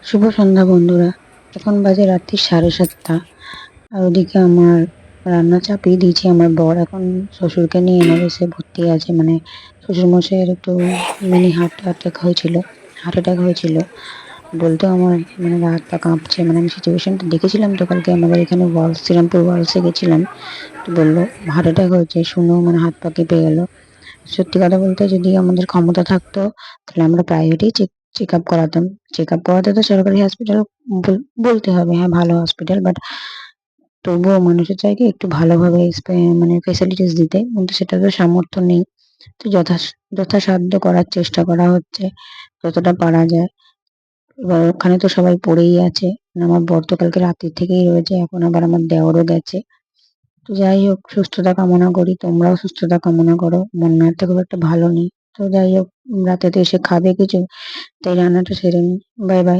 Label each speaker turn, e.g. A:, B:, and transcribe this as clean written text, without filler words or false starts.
A: শুভ সন্ধ্যা বন্ধুরা। এখন বাজে রাত্রি 7:30। আর ওদিকে আমার রান্না চাপিয়ে দিয়েছি। আমার বর এখন শ্বশুরকে নিয়ে এমআরএসে ভর্তি আছে, মানে শ্বশুর মশাইয়ের একটু মিনি হার্ট অ্যাটাক হয়েছিল। বলতেও আমার মানে গা হাত পা কাঁপছে। মানে আমি সিচুয়েশনটা দেখেছিলাম তো, কালকে আমাদের এখানে শ্রীরামপুর ওয়ালসে গেছিলাম। তো বললো হার্ট অ্যাটাক হয়েছে, শুনেও মানে হাত পা কেঁপে গেল। সত্যি কথা বলতে যদি আমাদের ক্ষমতা থাকতো তাহলে আমরা প্রাইভেটেই চেক আপ করাতাম। চেক আপ করাতে তো সরকারি হসপিটাল বলতে হবে, হ্যাঁ ভালো হসপিটাল, বাট তবুও মানুষের চাই কি একটু ভালোভাবে মানে ফেসিলিটিস দিতে, কিন্তু সেটা তো সামর্থ্য নেই। তো যথাসাধ্য করার চেষ্টা করা হচ্ছে, যতটা পারা যায়। এবার ওখানে তো সবাই পড়েই আছে। আমার বর তো কালকে রাত্রি থেকেই রয়েছে, এখন আবার আমার দেওরও গেছে। তো যাই হোক, সুস্থতা কামনা করি, তোমরাও সুস্থতা কামনা করো। মনটা খুব একটা ভালো নেই। তো যাই হোক, রাতে তো এসে খাবে কিছু, তাই রান্নাটা সেরে নিই। Bye bye.